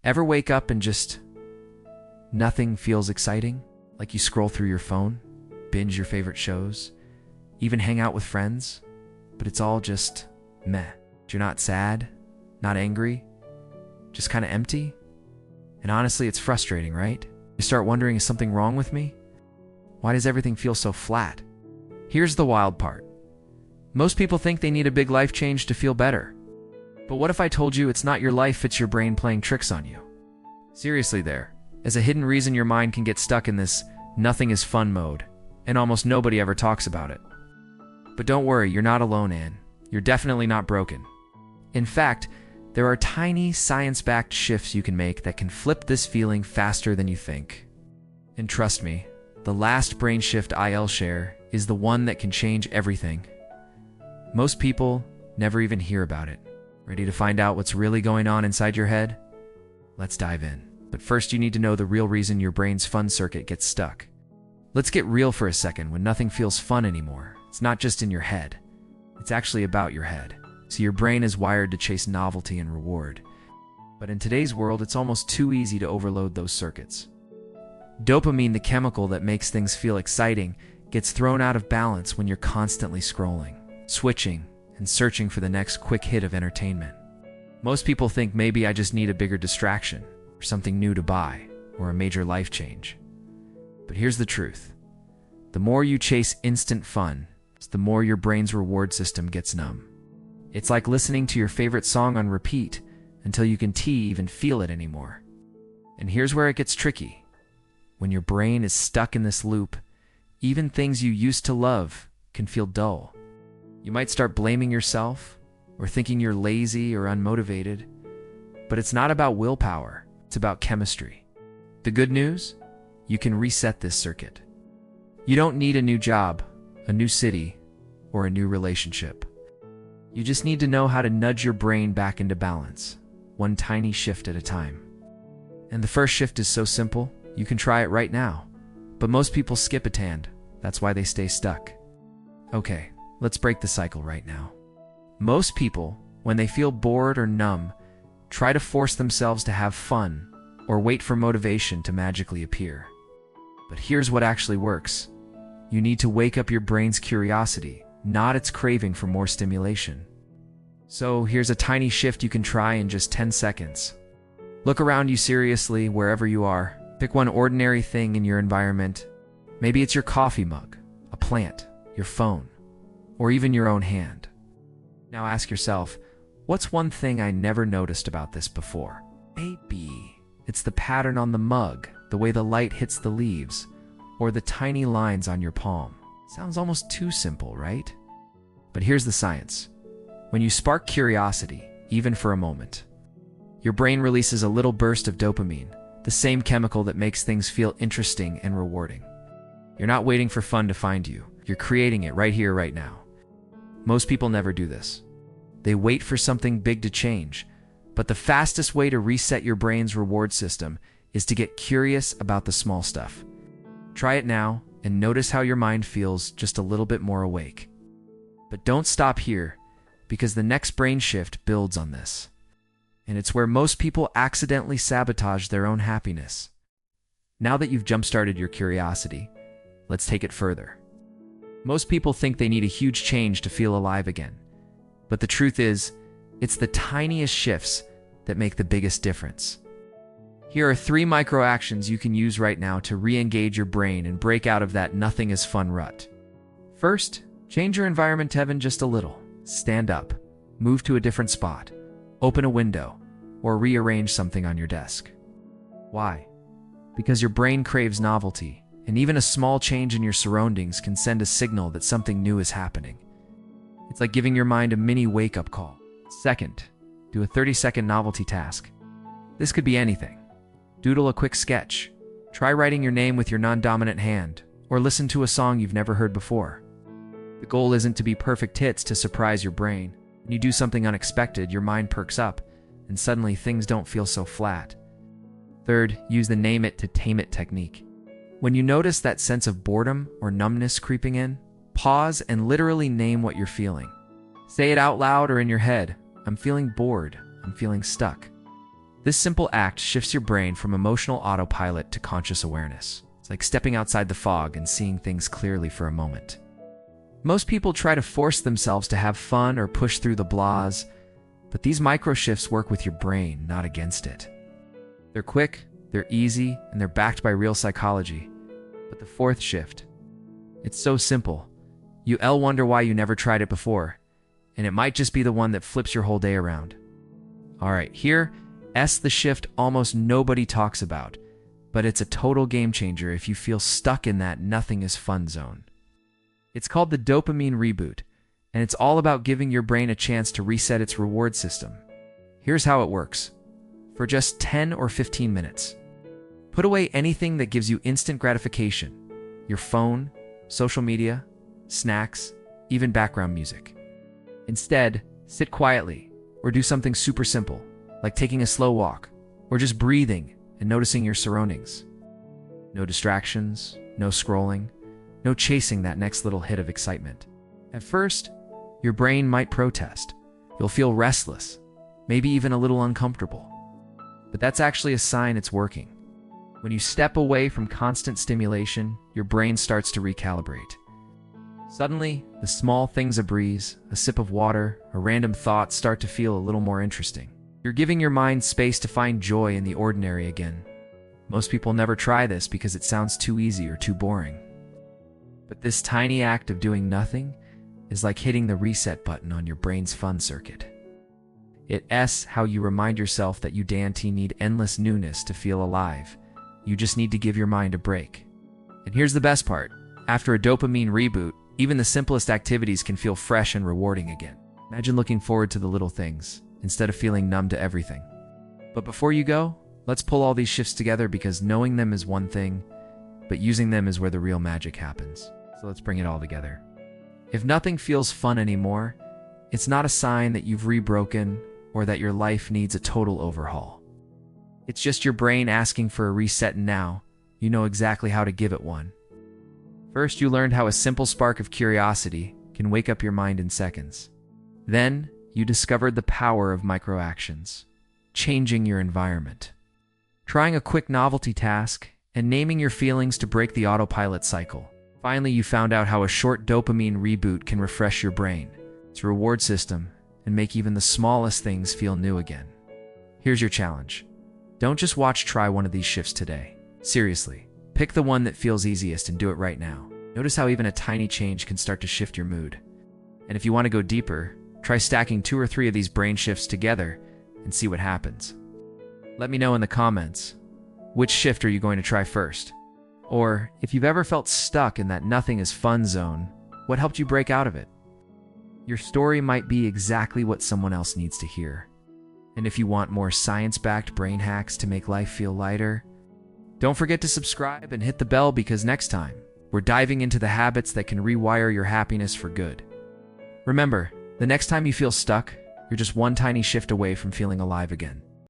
Ever wake up and just nothing feels exciting? Like you scroll through your phone, binge your favorite shows, even hang out with friends, but it's all just meh. You're not sad, not angry, just kind of empty. And honestly, it's frustrating, right? You start wondering, is something wrong with me? Why does everything feel so flat? Here's the wild part. Most people think they need a big life change to feel better. But what if I told you it's not your life, it's your brain playing tricks on you? Seriously there, as a hidden reason your mind can get stuck in this nothing is fun mode, and almost nobody ever talks about it. But don't worry, you're not alone, Anne. You're definitely not broken. In fact, there are tiny science-backed shifts you can make that can flip this feeling faster than you think. And trust me, the last brain shift I'll share is the one that can change everything. Most people never even hear about it. Ready to find out what's really going on inside your head? Let's dive in. But first, you need to know the real reason your brain's fun circuit gets stuck. Let's get real for a second. When nothing feels fun anymore, it's not just in your head. It's actually about your head. So your brain is wired to chase novelty and reward. But in today's world, it's almost too easy to overload those circuits. Dopamine, the chemical that makes things feel exciting, gets thrown out of balance when you're constantly scrolling, switching, and searching for the next quick hit of entertainment. Most people think maybe I just need a bigger distraction, or something new to buy, or a major life change. But here's the truth. The more you chase instant fun, the more your brain's reward system gets numb. It's like listening to your favorite song on repeat until you can't even feel it anymore. And here's where it gets tricky. When your brain is stuck in this loop, even things you used to love can feel dull. You might start blaming yourself or thinking you're lazy or unmotivated, but it's not about willpower, it's about chemistry. The good news? You can reset this circuit. You don't need a new job, a new city, or a new relationship. You just need to know how to nudge your brain back into balance, one tiny shift at a time. And the first shift is so simple, you can try it right now. But most people skip it, and that's why they stay stuck. Okay, let's break the cycle right now. Most people, when they feel bored or numb, try to force themselves to have fun or wait for motivation to magically appear. But here's what actually works. You need to wake up your brain's curiosity, not its craving for more stimulation. So here's a tiny shift you can try in just 10 seconds. Look around you seriously wherever you are. Pick one ordinary thing in your environment. Maybe it's your coffee mug, a plant, your phone, or even your own hand. Now ask yourself, what's one thing I never noticed about this before? Maybe it's the pattern on the mug, the way the light hits the leaves, or the tiny lines on your palm. Sounds almost too simple, right? But here's the science. When you spark curiosity, even for a moment, your brain releases a little burst of dopamine, the same chemical that makes things feel interesting and rewarding. You're not waiting for fun to find you. You're creating it right here, right now. Most people never do this. They wait for something big to change. But the fastest way to reset your brain's reward system is to get curious about the small stuff. Try it now and notice how your mind feels just a little bit more awake. But don't stop here, because the next brain shift builds on this. And it's where most people accidentally sabotage their own happiness. Now that you've jump-started your curiosity, let's take it further. Most people think they need a huge change to feel alive again. But the truth is, it's the tiniest shifts that make the biggest difference. Here are 3 micro actions you can use right now to re-engage your brain and break out of that nothing is fun rut. First, change your environment even just a little. Stand up, move to a different spot, open a window, or rearrange something on your desk. Why? Because your brain craves novelty, and even a small change in your surroundings can send a signal that something new is happening. It's like giving your mind a mini wake-up call. Second, do a 30-second novelty task. This could be anything. Doodle a quick sketch. Try writing your name with your non-dominant hand, or listen to a song you've never heard before. The goal isn't to be perfect hits to surprise your brain. When you do something unexpected, your mind perks up, and suddenly things don't feel so flat. Third, use the name it to tame it technique. When you notice that sense of boredom or numbness creeping in, pause and literally name what you're feeling. Say it out loud or in your head. I'm feeling bored. I'm feeling stuck. This simple act shifts your brain from emotional autopilot to conscious awareness. It's like stepping outside the fog and seeing things clearly for a moment. Most people try to force themselves to have fun or push through the blahs, but these micro shifts work with your brain, not against it. They're quick, they're easy, and they're backed by real psychology. But the fourth shift, it's so simple. You'll wonder why you never tried it before, and it might just be the one that flips your whole day around. All right, here's the shift almost nobody talks about, but it's a total game changer if you feel stuck in that nothing is fun zone. It's called the dopamine reboot, and it's all about giving your brain a chance to reset its reward system. Here's how it works. For just 10 or 15 minutes, put away anything that gives you instant gratification: your phone, social media, snacks, even background music. Instead, sit quietly or do something super simple, like taking a slow walk or just breathing and noticing your surroundings. No distractions, no scrolling, no chasing that next little hit of excitement. At first, your brain might protest. You'll feel restless, maybe even a little uncomfortable. But that's actually a sign it's working. When you step away from constant stimulation, your brain starts to recalibrate. Suddenly, the small things, a breeze, a sip of water, a random thought, start to feel a little more interesting. You're giving your mind space to find joy in the ordinary again. Most people never try this because it sounds too easy or too boring. But this tiny act of doing nothing is like hitting the reset button on your brain's fun circuit. It's how you remind yourself that you don't need endless newness to feel alive. You just need to give your mind a break. And here's the best part. After a dopamine reboot, even the simplest activities can feel fresh and rewarding again. Imagine looking forward to the little things instead of feeling numb to everything. But before you go, let's pull all these shifts together, because knowing them is one thing, but using them is where the real magic happens. So let's bring it all together. If nothing feels fun anymore, it's not a sign that you've rebroken or that your life needs a total overhaul. It's just your brain asking for a reset, and now you know exactly how to give it one. First, you learned how a simple spark of curiosity can wake up your mind in seconds. Then, you discovered the power of micro-actions, changing your environment, trying a quick novelty task, and naming your feelings to break the autopilot cycle. Finally, you found out how a short dopamine reboot can refresh your brain, its reward system, and make even the smallest things feel new again. Here's your challenge. Don't just try one of these shifts today. Seriously, pick the one that feels easiest and do it right now. Notice how even a tiny change can start to shift your mood. And if you want to go deeper, try stacking 2 or 3 of these brain shifts together and see what happens. Let me know in the comments, which shift are you going to try first? Or, if you've ever felt stuck in that nothing is fun zone, what helped you break out of it? Your story might be exactly what someone else needs to hear. And if you want more science-backed brain hacks to make life feel lighter, don't forget to subscribe and hit the bell, because next time, we're diving into the habits that can rewire your happiness for good. Remember, the next time you feel stuck, you're just one tiny shift away from feeling alive again.